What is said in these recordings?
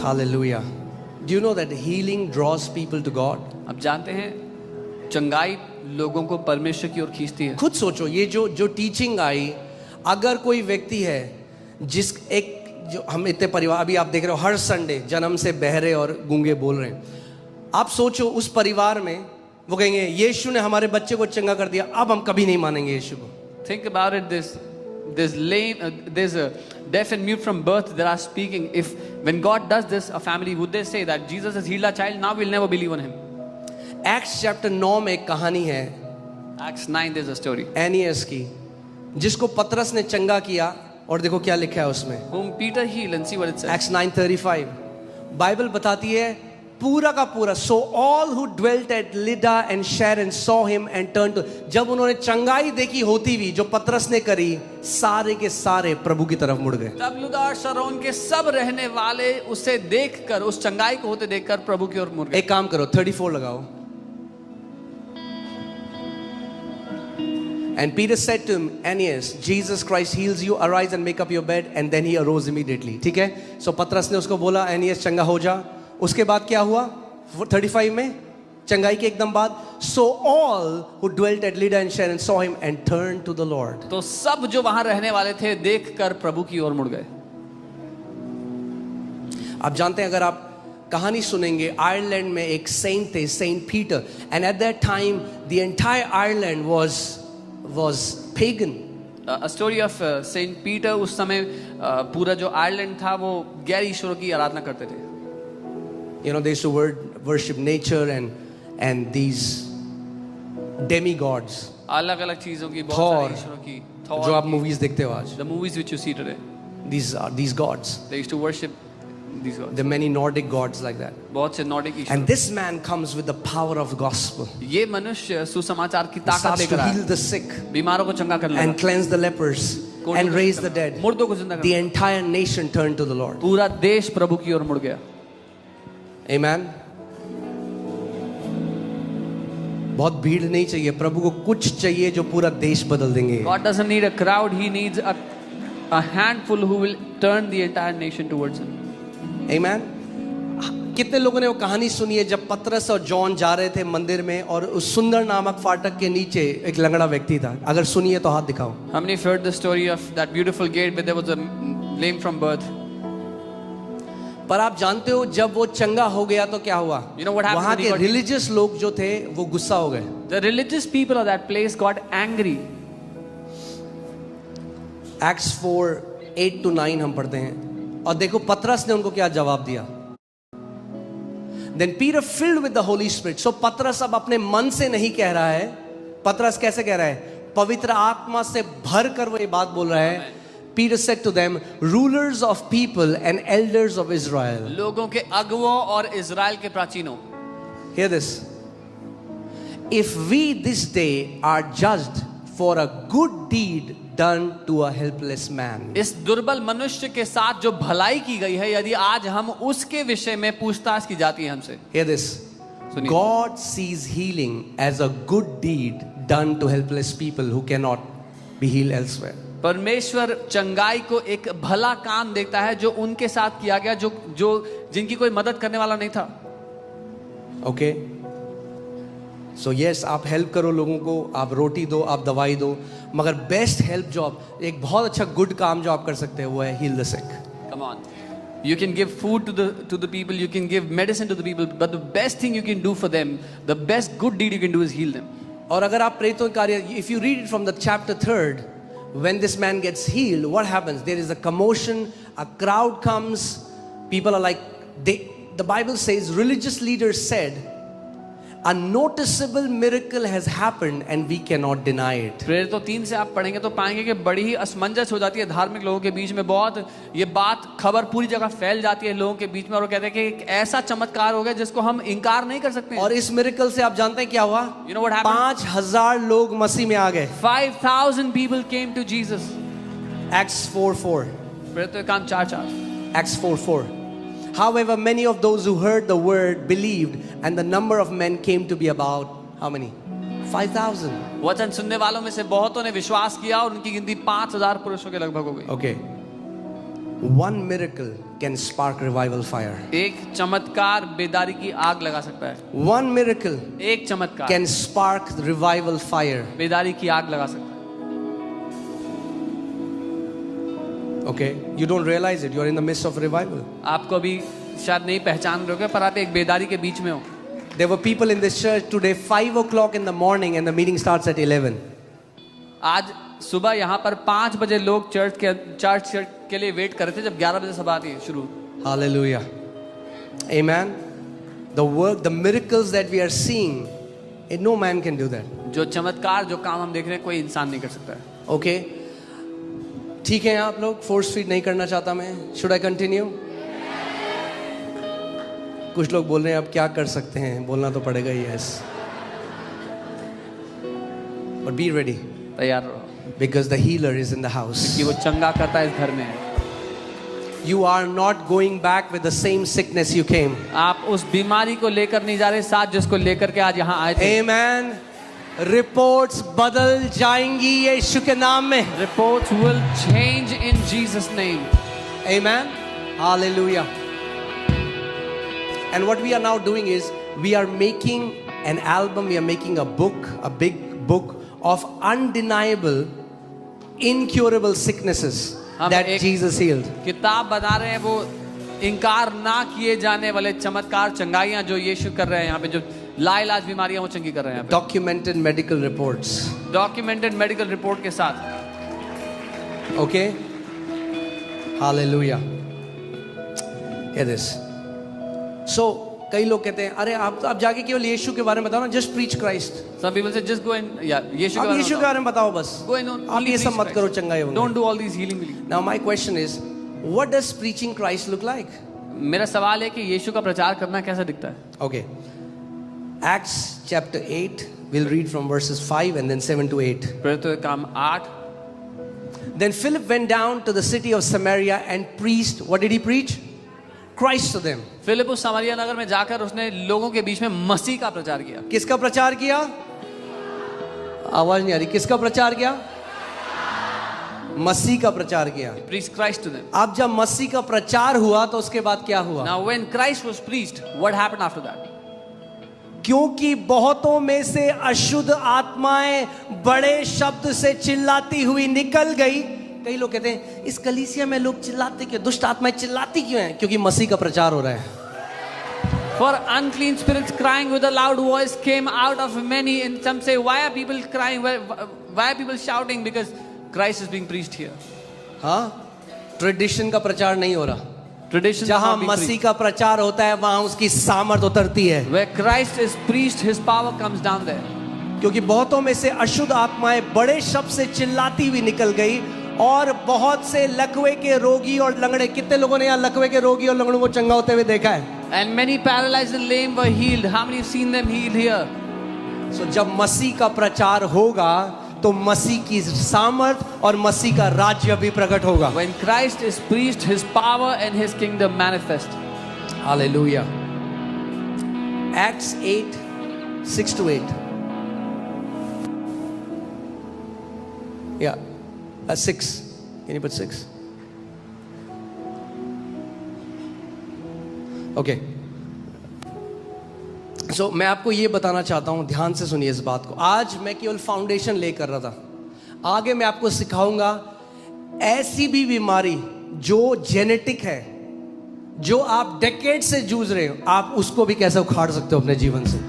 Hallelujah. Do you know that healing draws people to God? अब जानते हैं चंगाई लोगों को परमेश्वर की ओर खींचती है। खुद सोचो, ये जो टीचिंग आई, अगर कोई व्यक्ति है जो हम इतने परिवार, अभी आप देख रहे हो हर संडे जन्म से बहरे और गूंगे बोल रहे हैं, आप सोचो उस परिवार में वो कहेंगे यीशु ने हमारे बच्चे को चंगा कर दिया, अब हम कभी नहीं मानेंगे यीशु को। Think about it. There's lame, there's a deaf and mute from birth that are speaking. If when God does this, a family, would they say that Jesus has healed our child? Now we'll never believe on him. Acts chapter 9 में एक कहानी है, Acts 9 there's a story. एनियस की, जिसको पतरस ने चंगा किया, और देखो क्या लिखा है उसमें। Whom Peter healed, and see what it says. Acts 9:35 Bible बताती है पूरा का पूरा, so all who dwelt at Lydda and Sharon saw him and turned to, जब उन्होंने चंगाई देखी होती हुई जो पतरस ने करी, सारे के सारे प्रभु की तरफ मुड़ गए। तब लुदा और शारोन के सब रहने वाले उसे देखकर, उस चंगाई को होते देखकर प्रभु की ओर मुड़ गए। एक काम करो, 34 लगाओ। And Peter said to him, Aeneas, Jesus Christ heals you, arise and make up your bed, and then he arose immediately. ठीक है? So पतरस ने उसको बोला, एनियस चंगा हो जा। उसके बाद क्या हुआ? 35 में चंगाई के एकदम बाद, so all who dwelt at Lydda and Sharon saw him and turned to the Lord. तो सब जो वहां रहने वाले थे देखकर प्रभु की ओर मुड़ गए। आप जानते हैं, अगर आप कहानी सुनेंगे, आयरलैंड में एक सेंट थे, saint Peter, and at that time the entire Ireland was pagan. A story of Saint Peter. उस समय पूरा जो आयरलैंड था वो गैर ईश्वरों की आराधना करते थे। You know, they used to worship nature and these demigods. अलग-अलग चीजों की, बहुत Thor, सारे ईश्वरों की, Thor जो आप की, मूवीज देखते हो आज, the movies which you see today, these are these gods. they used to worship these gods. There are many Nordic gods like that. बहुत से Nordic Ishwar. And this man comes with the power of the gospel. ये मनुष्य सुसमाचार की He ताकत starts लेकर to आया, heal the sick बीमारों को चंगा करने and लगा, cleanse the lepers and raise the dead. मुर्दों को जिंदा The करने, entire nation turned to the Lord. पूरा देश प्रभु की ओर मुड़ गया। Amen. बहुत भीड़ नहीं चाहिए, प्रभु को कुछ चाहिए जो पूरा देश बदल देंगे। God doesn't need a crowd, he needs a handful who will turn the entire nation towards him. Amen. कितने लोगों ने वो कहानी सुनी है जब पतरस और जॉन जा रहे थे मंदिर में, और उस सुंदर नामक फाटक के नीचे एक लंगड़ा व्यक्ति था? अगर सुनिए तो हाथ दिखाओ। How many have heard the story of that beautiful gate where there was a lame from birth? पर आप जानते हो जब वो चंगा हो गया तो क्या हुआ? You know what happened वहां when he के got- रिलीजियस लोग जो थे वो गुस्सा हो गए। The religious people of that place got angry. Acts 4:8-9 हम पढ़ते हैं, और देखो पतरस ने उनको क्या जवाब दिया। Then Peter filled with the Holy Spirit. So पतरस अब अपने मन से नहीं कह रहा है, पतरस कैसे कह रहा है? पवित्र आत्मा से भर कर वो ये बात बोल रहा है। Peter said to them, rulers of people and elders of Israel. लोगों के अगुओं और इज़राइल के प्राचीनों, Hear this. If we this day are judged for a good deed done to a helpless man. इस दुर्बल मनुष्य के साथ जो भलाई की गई है, यदि आज हम उसके विषय में पूछताछ की जाती है हमसे। Hear this. सुनिए। God sees healing as a good deed done to helpless people who cannot be healed elsewhere. परमेश्वर चंगाई को एक भला काम देखता है जो उनके साथ किया गया, जो जिनकी कोई मदद करने वाला नहीं था। Okay? So yes, आप हेल्प करो लोगों को, आप रोटी दो, आप दवाई दो, मगर बेस्ट हेल्प जो आप, एक बहुत अच्छा गुड काम जो आप कर सकते हैं वो है heal the sick. Come on. You can give food to the people, you can give medicine to the people, but the best thing you can do for them, the best good deed you can do is heal them. और अगर आप प्रेरितों के कार्य, if you read it from the chapter 3, when this man gets healed, what happens? There is a commotion, a crowd comes, people are like, the Bible says, religious leaders said, a noticeable miracle has happened and we cannot deny it. प्रेरितों 3 से आप पढ़ेंगे तो पाएंगे कि बड़ी ही असमंजस हो जाती है धार्मिक लोगों के बीच में, बहुत ये बात खबर पूरी जगह फैल जाती है लोगों के बीच में, और वो कहते हैं कि एक ऐसा चमत्कार हो गया जिसको हम इनकार नहीं कर सकते। और इस मिरेकल से आप जानते हैं क्या हुआ? You know what happened? 5,000 लोग मसीह में आ गए। 5,000 people came to Jesus. Acts 4:4. प्रेरितों काम 4:4। Acts 4:4. However, many of those who heard the word believed, and the number of men came to be about how many? 5,000. वचन सुनने वालों में से बहुतों ने विश्वास किया और उनकी गिनती 5,000 पुरुषों के लगभग हो गई। Okay. One miracle can spark revival fire. एक चमत्कार बेदारी की आग लगा सकता है। One miracle एक चमत्कार can spark revival fire. बेदारी की आग लगा सकता है। Okay, you don't realize it. You are in the midst of revival. आपको अभी शायद नहीं पहचान रहे हो पर आप एक बेदारी के बीच में हो। There were people in this church today 5 o'clock in the morning and the meeting starts at 11. आज सुबह यहाँ पर 5 बजे लोग चर्च के लिए वेट कर रहे थे जब 11 बजे सभा थी शुरू। Hallelujah. Amen. The work, the miracles that we are seeing, no man can do that. जो चमत्कार जो काम हम देख रहे हैं कोई इंसान नहीं कर सकता है। Okay. ठीक है आप लोग, फोर्स फीड नहीं करना चाहता मैं। Should I continue? कुछ लोग बोल रहे हैं अब क्या कर सकते हैं, बोलना तो पड़ेगा ही। Yes. But be ready. तैयार रहो because the healer is in the house. कि वो चंगा करता है इस घर में। You are not going back with the same sickness you came. आप उस बीमारी को लेकर नहीं जा रहे साथ जिसको लेकर के आज यहाँ आए थे। Amen. Reports बदल जाएंगी यीशु के नाम में। Reports will change in Jesus name. Amen. Hallelujah. And what we are now doing is we are making an album, we are making a book, a big book of undeniable, incurable sicknesses that Jesus healed. किताब बना रहे हैं वो इनकार ना किए जाने वाले चमत्कार चंगाइयां जो यीशु कर रहे हैं यहाँ पे, जो लाइलाज बीमारियां वो चंगी कर रहे हैं यहाँ पे। Documented medical reports. Documented medical report के साथ। Okay. Hallelujah. Hear this. So कई लोग कहते हैं अरे आप जाके केवल यीशु के बारे में बताओ ना, just preach Christ. Some people say just go and यीशु आप यीशु के बारे में बताओ बस। Go and आप ये सब मत करो, चंगाई होंगे। Don't do all these healing. Now my question is, what does preaching Christ look like? मेरा सवाल है कि यीशु का प्रचार करना कैसा दिखता है? Okay. Acts chapter 8, we'll read from verses 5 and then 7 to 8. प्रेरितों के काम 8। Then Philip went down to the city of Samaria and preached. What did he preach? Christ to them. Philip उस समारिया नगर में जाकर उसने लोगों के बीच में मसीह का प्रचार किया। किसका प्रचार किया? आवाज नहीं आ रही। किसका प्रचार किया? मसीह का प्रचार किया। Preach Christ to them. अब जब मसीह का प्रचार हुआ तो उसके बाद क्या हुआ? Now when Christ was preached, what happened after that? क्योंकि बहुतों में से अशुद्ध आत्माएं बड़े शब्द से चिल्लाती हुई निकल गई। कई लोग कहते हैं इस कलीसिया में लोग चिल्लाते क्यों, दुष्ट आत्माएं चिल्लाती क्यों हैं? क्योंकि मसीह का प्रचार हो रहा है। For unclean spirits crying with a loud voice came out of many, and some say, why are people crying? Why are people shouting? Because Christ is being preached here. हाँ, ट्रेडिशन का प्रचार नहीं हो रहा। Tradition जहाँ मसीह का प्रचार होता है वहाँ उसकी सामर्थ उतरती है। Where Christ is preached, His power comes down there. क्योंकि बहुतों में से अशुद्ध आत्माएं बड़े शब्द से चिल्लाती हुई निकल गई और बहुत से लकवे के रोगी और लंगड़े। कितने लोगों ने यहाँ लकवे के रोगी और लंगड़ों को चंगा होते हुए देखा है? And many paralyzed and lame were healed. How many have seen them healed here? So जब मसीह का प्रचार होगा तो मसीह की सामर्थ और मसीह का राज्य भी प्रकट होगा। When Christ is preached, His power and His kingdom manifest. Hallelujah. Acts 8, 6 to 8. Yeah, 6. Can you put 6? Okay. So मैं आपको ये बताना चाहता हूँ, ध्यान से सुनिए इस बात को। आज मैं केवल फाउंडेशन ले कर रहा था, आगे मैं आपको सिखाऊंगा ऐसी भी बीमारी जो जेनेटिक है, जो आप डेकेड से जूझ रहे हो, आप उसको भी कैसे उखाड़ सकते हो अपने जीवन से।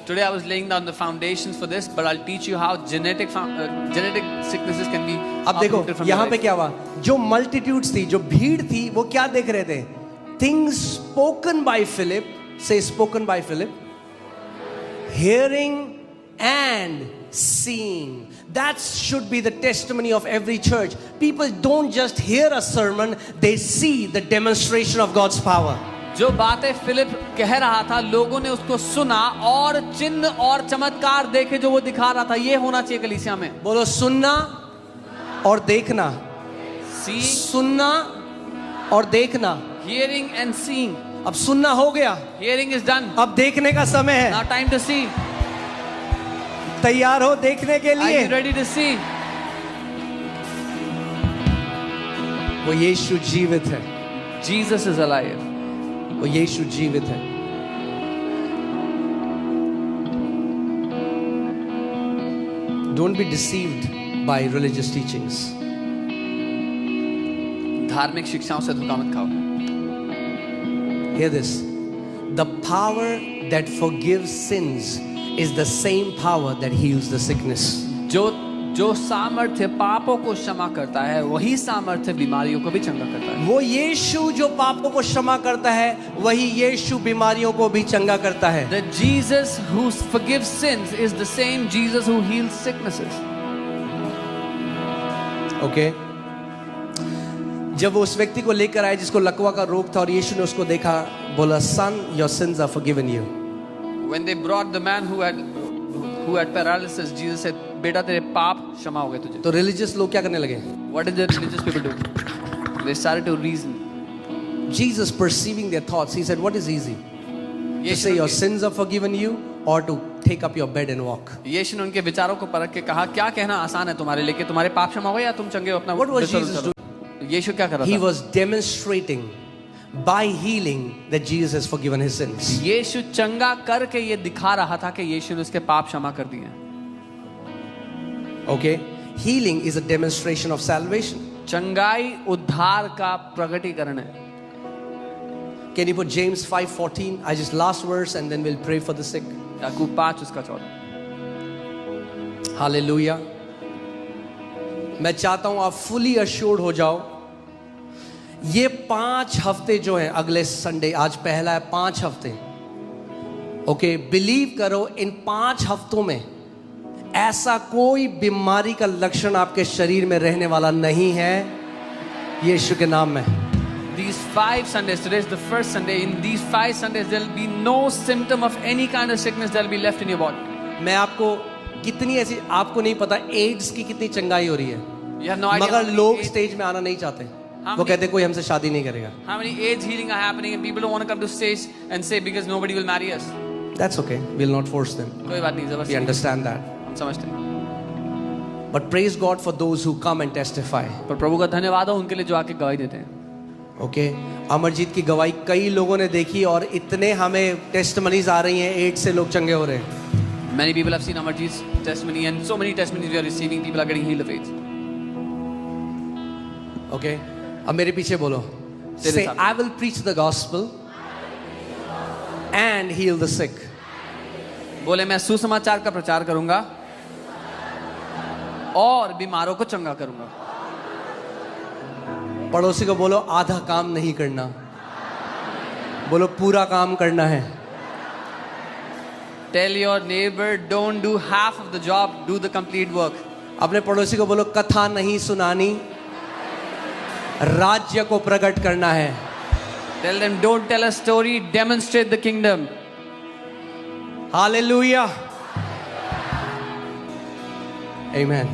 Today I was laying down the foundations for this, but I'll teach you how genetic sicknesses can be. अब देखो यहाँ पे क्या हुआ, जो मल्टीट्यूड्स थी, जो भीड़ थी, वो क्या देख रहे थे? Things spoken by Philip, say spoken by Philip, hearing and seeing. That should be the testimony of every church. People don't just hear a sermon, they see the demonstration of God's power. जो बातें Philip कह रहा था, लोगों ने उसको सुना और चिन्ह और चमत्कार देखे जो वो दिखा रहा था। ये होना चाहिए कलीसिया में। बोलो सुनना और देखना। See, सुनना और देखना। hearing and seeing. अब सुनना हो गया, Hearing is done. अब देखने का समय है। Now time to see. तैयार हो देखने के Are लिए? you ready to see? वो यीशु जीवित है, Jesus is alive. वो यीशु जीवित है। Don't be deceived by religious teachings. धार्मिक शिक्षाओं से धोखा मत खाओ। Hear this. The power that forgives sins is the same power that heals the sickness. जो सामर्थ्य पापों को क्षमा करता है, वही सामर्थ्य बीमारियों को भी चंगा करता है। वो यीशु जो पापों को क्षमा करता है, वही यीशु बीमारियों को भी चंगा करता है। The Jesus who forgives sins is the same Jesus who heals sicknesses. Okay? जब वो उस व्यक्ति को लेकर आए जिसको लकवा का रोग था और यीशु ने उसको देखा, बोला, Son, your sins are forgiven you. When they brought the man who had paralysis, Jesus said, बेटा तेरे पाप क्षमा हो गए तुझे। तो रिलीजियस लोग क्या करने लगे? What did the religious people do? They started to reason. Jesus, perceiving their thoughts, he said, what is easy? To say your sins are forgiven you or to take up your bed and walk? यीशु ने उनके विचारों को परख के कहा, क्या कहना आसान है तुम्हारे लिए, कि तुम्हारे पाप क्षमा हो गए या तुम चंगे हो अपना? What was Jesus doing? यीशु क्या कर रहा था? He was demonstrating by healing that Jesus has forgiven his sins. यीशु चंगा करके ये दिखा रहा था कि यीशु ने उसके पाप क्षमा कर दिए। Okay? Healing is a demonstration of salvation. चंगाई उद्धार का प्रकटीकरण है। Can you put James 5:14? I just last verse and then we'll pray for the sick. याकूब 5 उसका 14। Hallelujah. मैं चाहता हूं आप fully assured हो जाओ। ये 5 हफ्ते जो हैं, अगले संडे, आज पहला है, 5 हफ्ते। ओके, बिलीव करो, इन 5 हफ्तों में ऐसा कोई बीमारी का लक्षण आपके शरीर में रहने वाला नहीं है, यीशु के नाम में। These 5 Sundays, today is the first Sunday. In these 5 Sundays, there will be no symptom of any kind of sickness that will be left in your body. मैं आपको कितनी ऐसी, आपको नहीं पता एड्स की कितनी चंगाई हो रही है, You have no idea. मगर लोग स्टेज में आना नहीं चाहते। वो कहते कोई हमसे शादी नहीं करेगा। How many AIDS healing are happening and people don't want to come to stage and say because nobody will marry us. That's okay. We'll not force them. कोई बात नहीं, We जबरदस्ती understand that. हम समझते हैं। But praise God for those who come and testify. पर प्रभु का धन्यवाद हो उनके लिए जो आके गवाही देते हैं। Okay? अमरजीत की गवाही कई लोगों ने देखी और इतने हमें टेस्टमनीज आ रही हैं, एड्स से लोग चंगे हो रहे हैं। Many people have seen Amarjeet's testimony and so many testimonies we are receiving. People are getting healed of AIDS. Okay? अब मेरे पीछे बोलो। Say, I will preach the gospel and heal the sick. बोले मैं सुसमाचार का प्रचार करूंगा और बीमारों को चंगा करूंगा। पड़ोसी को बोलो, आधा काम नहीं करना, बोलो पूरा काम करना है। Tell your neighbor, don't do half of the job, do the complete work. अपने पड़ोसी को बोलो, कथा नहीं सुनानी, राज्य को प्रकट करना है। Tell them, don't tell a story, demonstrate the kingdom. Hallelujah. Amen.